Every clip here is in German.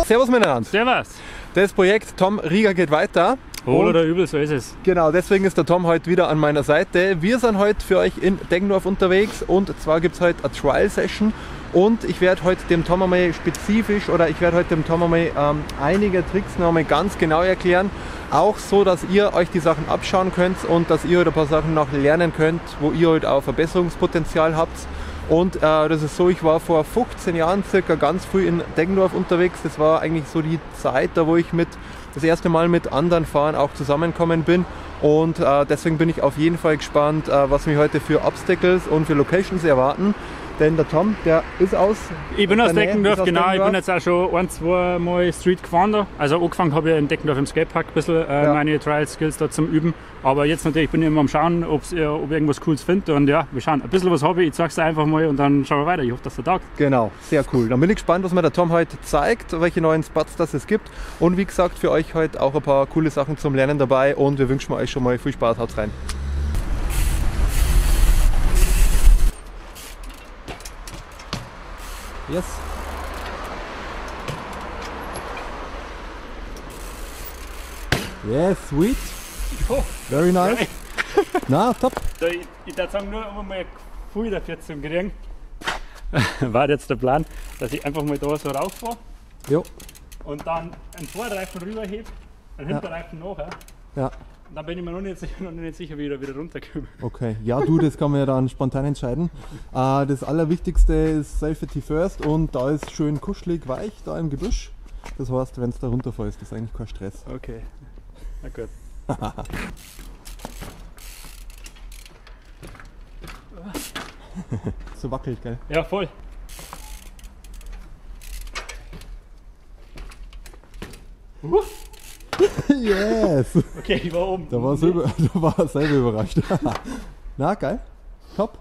Servus miteinander. Servus. Das Projekt Tom Rieger geht weiter. Wohl oder übel, so ist es. Genau, deswegen ist der Tom heute wieder an meiner Seite. Wir sind heute für euch in Deggendorf unterwegs und zwar gibt es heute eine Trial-Session und ich werde heute dem Tom einmal einige Tricks noch einmal ganz genau erklären. Auch so, dass ihr euch die Sachen abschauen könnt und dass ihr heute ein paar Sachen noch lernen könnt, wo ihr heute auch Verbesserungspotenzial habt. Und das ist so, ich war vor 15 Jahren circa ganz früh in Deggendorf unterwegs. Das war eigentlich so die Zeit, da wo ich das erste Mal mit anderen Fahrern auch zusammengekommen bin. Und deswegen bin ich auf jeden Fall gespannt, was mich heute für Obstacles und für Locations erwarten. Denn der Tom, der ist aus. Ich bin aus Deggendorf, genau. Ich bin jetzt auch schon ein-, zweimal Street gefahren da. Also angefangen habe ich in Deggendorf im Skatepark ein bisschen meine Trial-Skills da zum Üben. Aber jetzt natürlich bin ich immer am Schauen, ob ich irgendwas Cooles finde. Und ja, wir schauen. Ein bisschen was habe ich zeige es einfach mal und dann schauen wir weiter. Ich hoffe, dass der taugt. Genau, sehr cool. Dann bin ich gespannt, was mir der Tom heute zeigt, welche neuen Spots das es gibt. Und wie gesagt, für euch heute auch ein paar coole Sachen zum Lernen dabei. Und wir wünschen euch schon mal viel Spaß. Haut rein. Yes. Yes, sweet. Jo. Very nice. Geil. Na, top. Ich würde sagen, nur um mal Gefühl dafür zu kriegen, war jetzt der Plan, dass ich einfach mal da so rauffahre Jo. und dann einen Vorderreifen rüberhebe, einen Hinterreifen nachher. Ja. Und dann bin ich mir noch nicht sicher, wie ich wieder runterkomme. Okay, ja du, das kann man ja dann spontan entscheiden. Das Allerwichtigste ist Safety first und da ist schön kuschelig weich da im Gebüsch. Das heißt, wenn es da runterfällt, ist eigentlich kein Stress. Okay, na gut. So wackelt, gell? Ja, voll. Yes! Okay, ich war oben. Da war er selber überrascht. Na, geil. Top.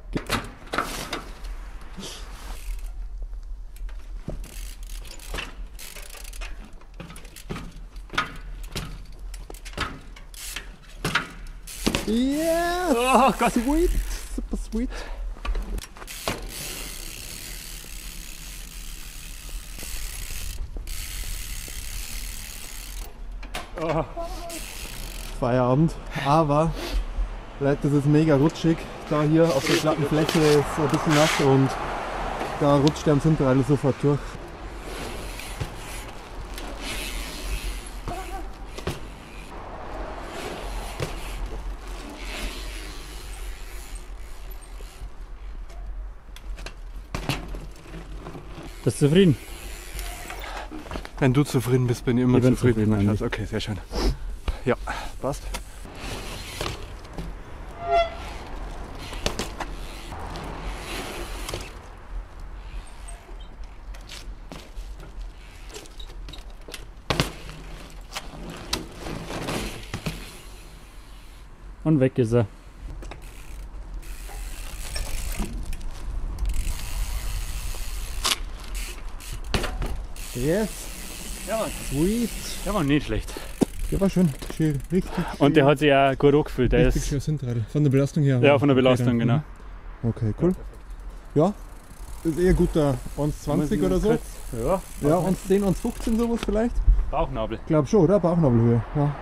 Yes! Oh Gott. Sweet! Super sweet! Oh. Feierabend, aber Leute, das ist mega rutschig. Da hier auf der glatten Fläche ist ein bisschen nass und da rutscht der am Hinterrad sofort durch. Bist du zufrieden? Wenn du zufrieden bist, bin ich immer zufrieden. Schatz. Okay, sehr schön. Ja, passt. Und weg ist er. Yes! Ja, Mann. Sweet! Der war nicht schlecht. Der war schön. Schön, richtig schön. Und der hat sich auch gut angefühlt. Der richtig ist, schön Hinterrad. Von der Belastung her. ja, von der Belastung, genau. Okay, cool. Ja, ist eher guter 1,20 oder so. Ja, Ja, 1,10, 1,15 sowas vielleicht. Bauchnabel. Ich glaube schon, oder? Bauchnabelhöhe. Ja.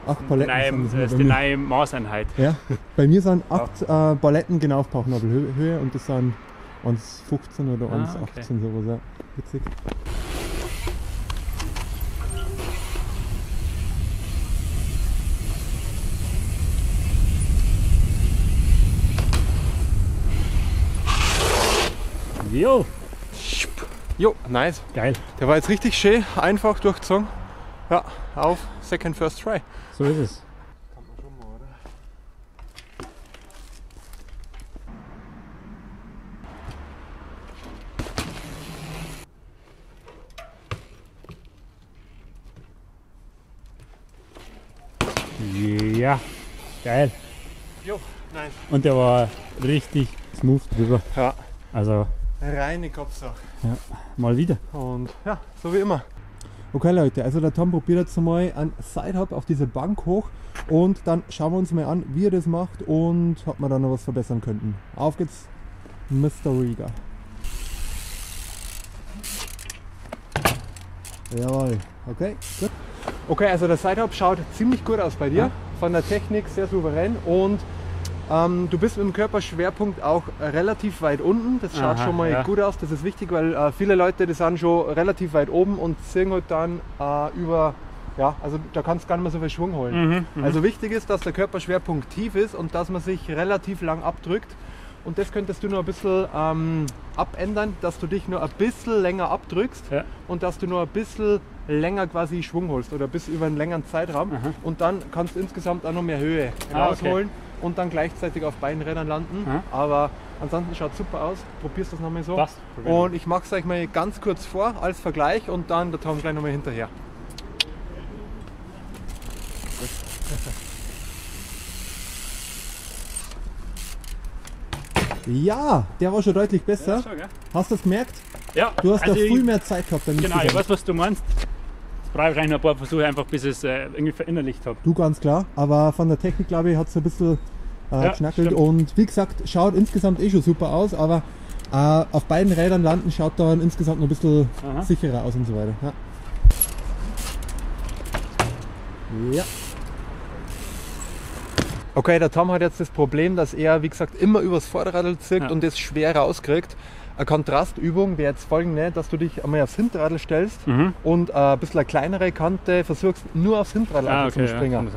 8 Paletten. Das sind ist bei die mir. neue Maßeinheit. Ja, bei mir sind 8 Paletten genau auf Bauchnabelhöhe und das sind 1,15 oder 1,18 okay. sowas. Ja. Witzig. Jo, Jo, nice. geil. Der war jetzt richtig schön, einfach durchgezogen. Ja, auf Second First Try. So ist es. Kann man schon mal, oder? Ja, geil. Jo, nice. Und der war richtig smooth drüber. Ja, Also reine Kopfsache. mal wieder. Und ja, so wie immer. Okay Leute, also der Tom probiert jetzt mal einen Side-Hop auf diese Bank hoch und dann schauen wir uns mal an, wie er das macht und ob wir da noch was verbessern könnten. Auf geht's, Mr. Rieger. Jawohl, okay, gut. Okay, also der Sidehop schaut ziemlich gut aus bei dir. Ja. Von der Technik sehr souverän und du bist mit dem Körperschwerpunkt auch relativ weit unten. Das schaut schon mal gut aus. Das ist wichtig, weil viele Leute, die sind schon relativ weit oben und ziehen halt dann über, ja, also da kannst du gar nicht mehr so viel Schwung holen. Also wichtig ist, dass der Körperschwerpunkt tief ist und dass man sich relativ lang abdrückt. Und das könntest du noch ein bisschen abändern, dass du dich nur ein bisschen länger abdrückst und dass du nur ein bisschen länger quasi Schwung holst oder bis über einen längeren Zeitraum. Und dann kannst du insgesamt auch noch mehr Höhe rausholen und dann gleichzeitig auf beiden Rädern landen. Aber ansonsten schaut super aus. Probierst das nochmal so. Passt. Und ich mache es euch mal ganz kurz vor als Vergleich und dann der Tom gleich nochmal hinterher. Ja, der war schon deutlich besser. Ja, schon, gell? Hast du das gemerkt? Ja. Du hast also da viel mehr Zeit gehabt. Genau, ich weiß, was du meinst. Jetzt brauche ich wahrscheinlich noch ein paar Versuche, einfach bis ich es irgendwie verinnerlicht habe. Du ganz klar, aber von der Technik, glaube ich, hat es ein bisschen geschnackelt. Stimmt. Und wie gesagt, schaut insgesamt schon super aus, aber auf beiden Rädern landen schaut dann insgesamt noch ein bisschen sicherer aus und so weiter. Ja. Okay, der Tom hat jetzt das Problem, dass er, wie gesagt, immer übers Vorderradl zirkt und das schwer rauskriegt. Eine Kontrastübung wäre jetzt folgende, dass du dich einmal aufs Hinterradl stellst und ein bisschen eine kleinere Kante versuchst, nur aufs Hinterradl zu springen.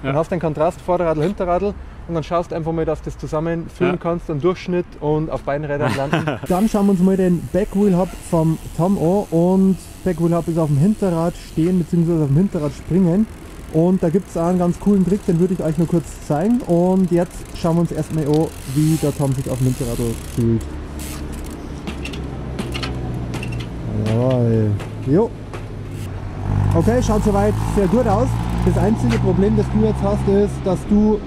Dann hast du den Kontrast Vorderradl, Hinterradl und dann schaust du einfach mal, dass du das zusammenfüllen kannst, einen Durchschnitt und auf beiden Rädern landen. Dann schauen wir uns mal den Backwheel Hub vom Tom an und Backwheel Hub ist auf dem Hinterrad stehen bzw. auf dem Hinterrad springen. Und da gibt es auch einen ganz coolen Trick, den würde ich euch nur kurz zeigen. Und jetzt schauen wir uns erstmal an, wie der Tom sich auf dem Hinterrad fühlt. Jawohl. Jo. Okay, schaut soweit sehr gut aus. Das einzige Problem, das du jetzt hast, ist, dass du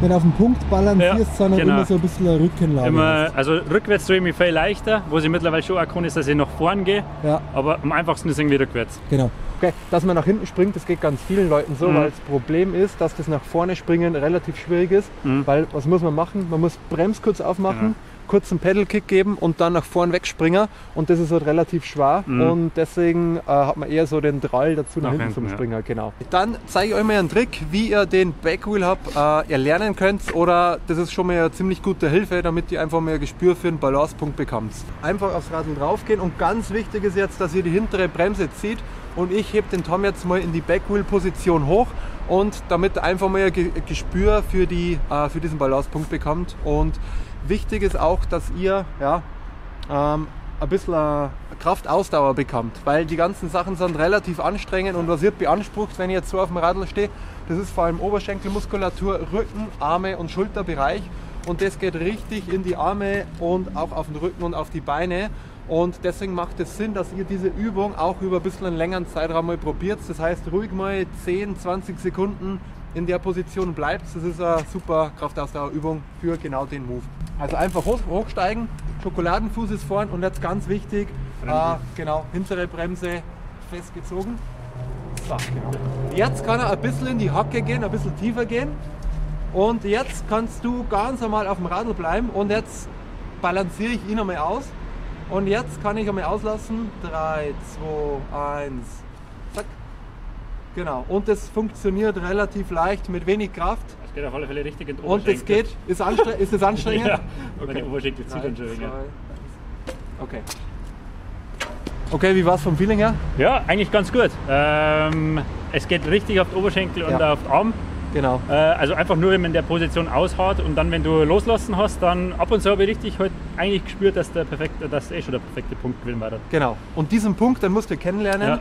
nicht auf den Punkt balancierst, sondern immer so ein bisschen eine Rückenlage hast. Also rückwärts tue ich mich viel leichter, wo ich mittlerweile schon auch kann, ist, dass ich nach vorn gehe. Ja. Aber am einfachsten ist irgendwie rückwärts. Genau. Okay, dass man nach hinten springt, das geht ganz vielen Leuten so, weil das Problem ist, dass das nach vorne springen relativ schwierig ist, weil was muss man machen? Man muss Brems kurz aufmachen, kurz einen Pedal-Kick geben und dann nach vorn wegspringen und das ist halt relativ schwer und deswegen hat man eher so den Drall dazu nach hinten zum Springen. Genau. Dann zeige ich euch mal einen Trick, wie ihr den Backwheel Hub erlernen könnt oder das ist schon mal eine ziemlich gute Hilfe, damit ihr einfach mehr Gespür für einen Balancepunkt bekommt. Einfach aufs Radl drauf gehen und ganz wichtig ist jetzt, dass ihr die hintere Bremse zieht. Und ich hebe den Tom jetzt mal in die Backwheel-Position hoch und damit einfach mal ein Gespür für diesen Balancepunkt bekommt. Und wichtig ist auch, dass ihr ein bisschen Kraftausdauer bekommt, weil die ganzen Sachen sind relativ anstrengend und was wird beansprucht, wenn ich jetzt so auf dem Radl stehe, das ist vor allem Oberschenkelmuskulatur, Rücken, Arme und Schulterbereich und das geht richtig in die Arme und auch auf den Rücken und auf die Beine. Und deswegen macht es Sinn, dass ihr diese Übung auch über ein bisschen einen längeren Zeitraum mal probiert. Das heißt, ruhig mal 10, 20 Sekunden in der Position bleibt. Das ist eine super Kraftausdauerübung für genau den Move. Also einfach hochsteigen, Schokoladenfuß ist vorn und jetzt ganz wichtig, genau, hintere Bremse festgezogen. So, genau. Jetzt kann er ein bisschen in die Hacke gehen, ein bisschen tiefer gehen. Und jetzt kannst du ganz normal auf dem Radl bleiben und jetzt balanciere ich ihn einmal aus. Und jetzt kann ich einmal auslassen. 3, 2, 1, zack. Genau. Und das funktioniert relativ leicht mit wenig Kraft. Das geht auf alle Fälle richtig in den Oberschenkel. Und das geht, ist das anstrengend? Ja, okay. Die Oberschenkel zieht dann schon. Okay. Okay, wie war es vom Feeling her? Ja, eigentlich ganz gut. Es geht richtig auf die Oberschenkel und auf den Arm. Genau. Also einfach nur, wenn man in der Position aushaut und dann, wenn du loslassen hast, dann ab und zu habe ich richtig halt eigentlich gespürt, dass schon der perfekte Punkt gewesen war. Genau. Und diesen Punkt, den musst du kennenlernen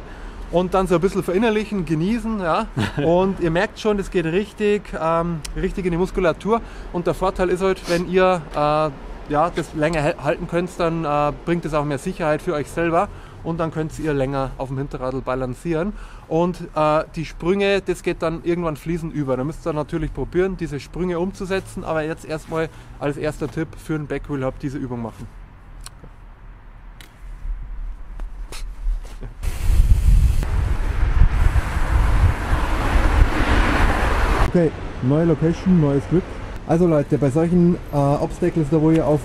und dann so ein bisschen verinnerlichen, genießen. Ja. Und ihr merkt schon, das geht richtig in die Muskulatur. Und der Vorteil ist halt, wenn ihr das länger halten könnt, dann bringt es auch mehr Sicherheit für euch selber. Und dann könnt ihr länger auf dem Hinterradl balancieren. Und die Sprünge, das geht dann irgendwann fließend über. Da müsst ihr natürlich probieren, diese Sprünge umzusetzen. Aber jetzt erstmal als erster Tipp für einen Backwheel Hub diese Übung machen. Okay, neue Location, neues Glück. Also Leute, bei solchen Obstacles, da wo ihr auf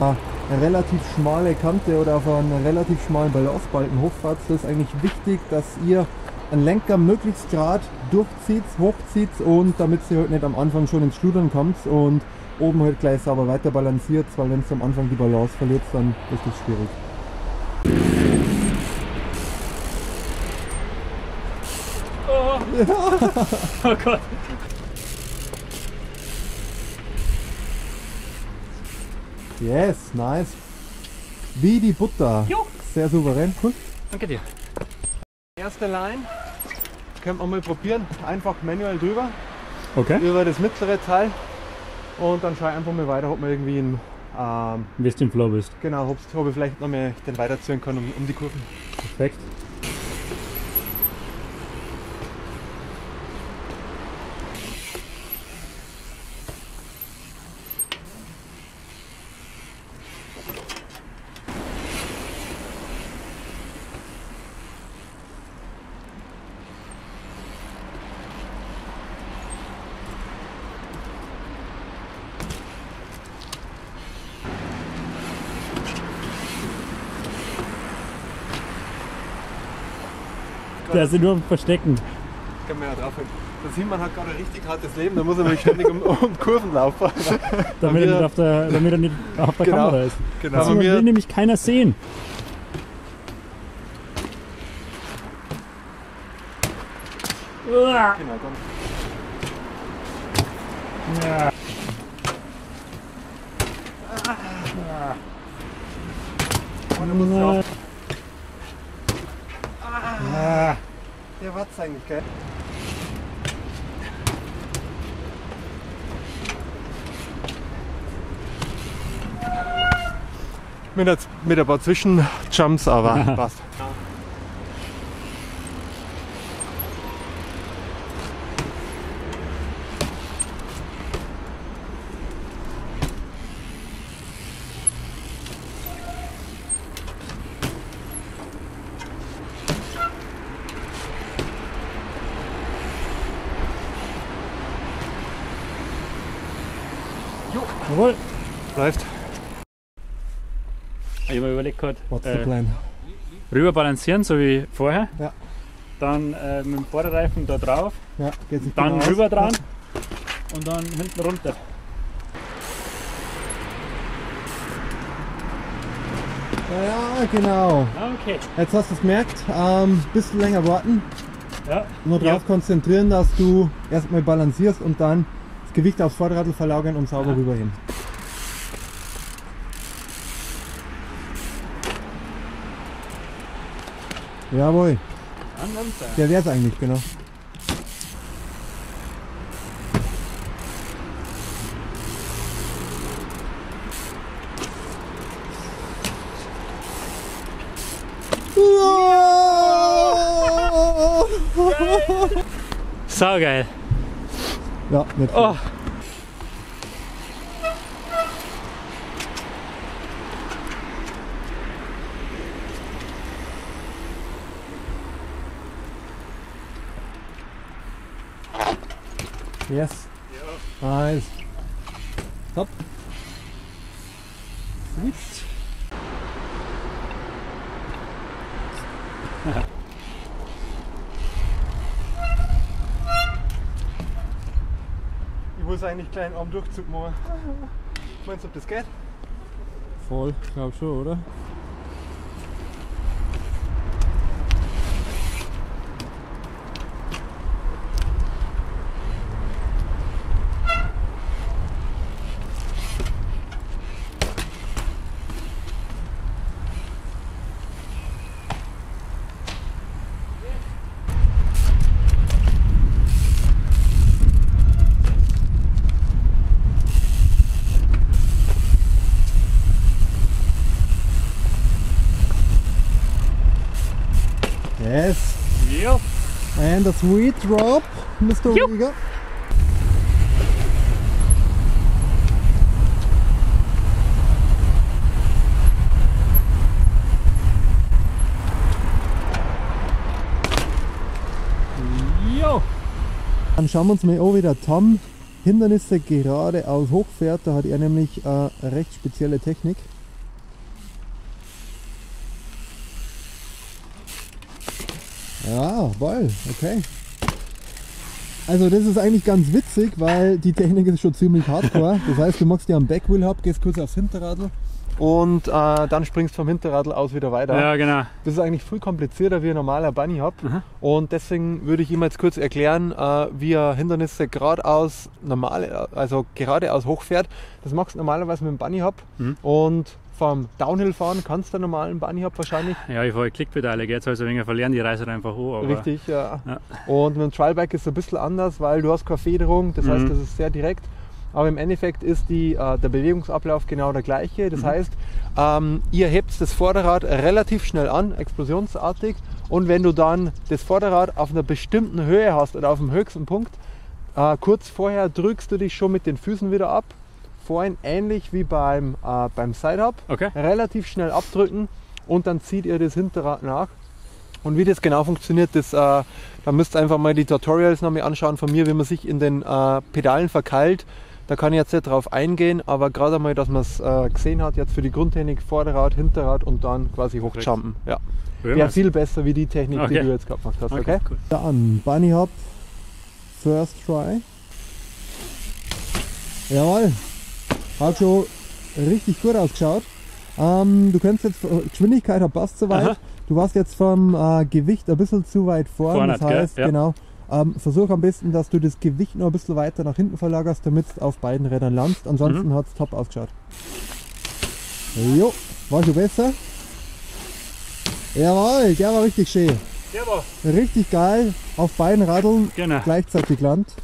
eine relativ schmale Kante oder auf einen relativ schmalen Balancebalken hochfahrt, so ist eigentlich wichtig, dass ihr einen Lenker möglichst gerade durchzieht, hochzieht und damit ihr halt nicht am Anfang schon ins Schludern kommt und oben halt gleich sauber weiter balanciert, weil wenn ihr am Anfang die Balance verliert, dann ist das schwierig. Oh, oh Gott. Yes, nice. Wie die Butter. Jo. Sehr souverän, cool. Danke dir. Erste Line können wir mal probieren, einfach manuell drüber, Okay. über das mittlere Teil und dann schaue ich einfach mal weiter, ob wir irgendwie in, Wie du im Flow bist. genau, ob ich vielleicht noch mehr den weiterziehen kann um die Kurven. Perfekt. Der sind nur am Verstecken. Kann man ja drauf hin. Der Simon hat gerade ein richtig hartes Leben, da muss er nämlich ständig um Kurven laufen. Damit er nicht auf der Genau. Kamera ist. Genau. Das Aber will wir, nämlich keiner sehen. Uah. genau, dann. Ja. muss Ah. Der war's eigentlich, gell? Mit ein paar Zwischenjumps, aber passt. Jawohl. Läuft. Ich habe mir überlegt gerade, What's the plan? rüber balancieren, so wie vorher. Ja. Dann mit dem Vorderreifen da drauf, Ja, geht sich dann genau aus. rüber dran und dann hinten runter. Ja, genau. Okay. Jetzt hast du es gemerkt, bisschen länger warten, Ja. nur darauf konzentrieren, dass du erstmal balancierst und dann das Gewicht aufs Vorderradl verlagern und sauber rüberheben. Jawohl, Dann runter. der wär's eigentlich, genau. Saugeil. Ja, nicht viel. Oh. Yes. Nice. Top. Sweet. Ich muss eigentlich gleich einen Armdurchzug machen. Meinst du, ob das geht? Voll, glaub schon, oder? Yes. Yep. And a sweet drop, Mr. Yup. Rieger. Jo. Dann schauen wir uns mal an, wie der Tom Hindernisse geradeaus hochfährt. Da hat er nämlich eine recht spezielle Technik. Ja, voll, okay. Also das ist eigentlich ganz witzig, weil die Technik ist schon ziemlich hardcore. Das heißt, du machst dir am Backwheel Hub, gehst kurz aufs Hinterradl und dann springst vom Hinterradl aus wieder weiter. Ja, genau. Das ist eigentlich viel komplizierter wie ein normaler Bunny Hop. Und deswegen würde ich ihm jetzt kurz erklären, wie er Hindernisse geradeaus hochfährt. Das machst du normalerweise mit dem Bunny Hop. Und vom Downhill fahren kannst du einen normalen Bunny Hop wahrscheinlich. Ja, ich fahre Klickpedale, jetzt also ein wenig verlieren, die Reise einfach hoch. Aber richtig, ja. Und mit dem Trialbike ist es ein bisschen anders, weil du hast keine Federung, das heißt, das ist sehr direkt. Aber im Endeffekt ist der Bewegungsablauf genau der gleiche. Das heißt, ihr hebt das Vorderrad relativ schnell an, explosionsartig. Und wenn du dann das Vorderrad auf einer bestimmten Höhe hast oder auf dem höchsten Punkt, kurz vorher drückst du dich schon mit den Füßen wieder ab. Vorhin ähnlich wie beim Side-Hop, relativ schnell abdrücken und dann zieht ihr das Hinterrad nach. Und wie das genau funktioniert, da müsst ihr einfach mal die Tutorials noch mal anschauen von mir, wie man sich in den Pedalen verkeilt. Da kann ich jetzt nicht drauf eingehen, aber gerade einmal, dass man es gesehen hat, jetzt für die Grundtechnik Vorderrad, Hinterrad und dann quasi hochjumpen. Ja. Wäre viel besser wie die Technik, die du jetzt gerade gemacht hast. Okay? Cool. Dann Bunny Hop, First Try. Jawohl. Hat schon richtig gut ausgeschaut. Du kannst jetzt, Geschwindigkeit hat passt soweit. Aha. Du warst jetzt vom Gewicht ein bisschen zu weit vorne. Das heißt, genau, versuch am besten, dass du das Gewicht noch ein bisschen weiter nach hinten verlagerst, damit du auf beiden Rädern landest. Ansonsten hat es top ausgeschaut. Jo, war schon besser. Jawohl, der war richtig schön. Der war richtig geil, auf beiden Radeln gleichzeitig landet.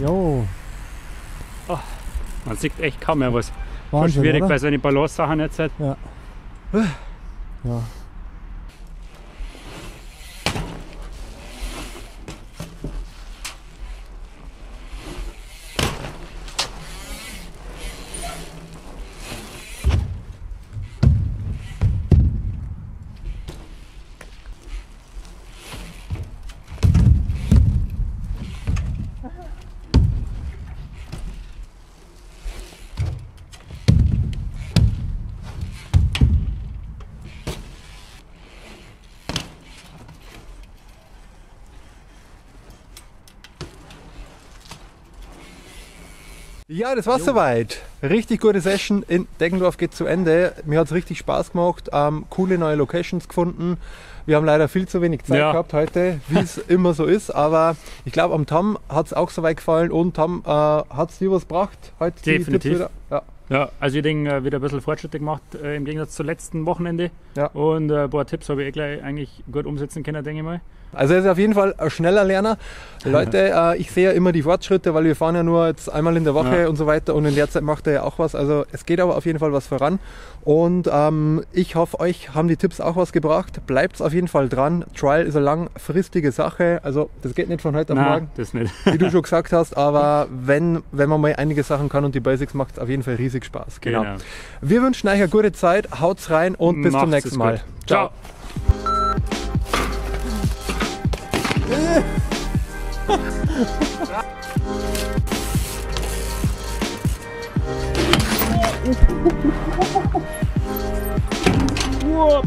Jo. Oh, man sieht echt kaum mehr was. Wahnsinn, schwierig oder? bei so einer Balance-Sachen jetzt. Halt. Ja. Ja. Ja, das war's soweit. Richtig gute Session in Deggendorf geht zu Ende. Mir hat es richtig Spaß gemacht. Coole neue Locations gefunden. Wir haben leider viel zu wenig Zeit gehabt heute, wie es immer so ist. Aber ich glaube, am Tom hat es auch soweit gefallen. Und Tom, hat es dir was gebracht heute? Definitiv. Ja, also ich denke, wieder ein bisschen Fortschritte gemacht im Gegensatz zum letzten Wochenende. Ja. Und ein paar Tipps habe ich gleich eigentlich gut umsetzen können, denke ich mal. Also er ist auf jeden Fall ein schneller Lerner. Leute, ich sehe ja immer die Fortschritte, weil wir fahren ja nur jetzt einmal in der Woche und so weiter und in der Zeit macht er ja auch was. Also es geht aber auf jeden Fall was voran und ich hoffe, euch haben die Tipps auch was gebracht. Bleibt auf jeden Fall dran. Trial ist eine langfristige Sache, also das geht nicht von heute auf morgen, das nicht. Wie du schon gesagt hast, aber wenn man mal einige Sachen kann und die Basics, macht es auf jeden Fall riesig Spaß. Genau. Wir wünschen euch eine gute Zeit, haut's rein und bis zum nächsten Mal. Ciao. Whoop.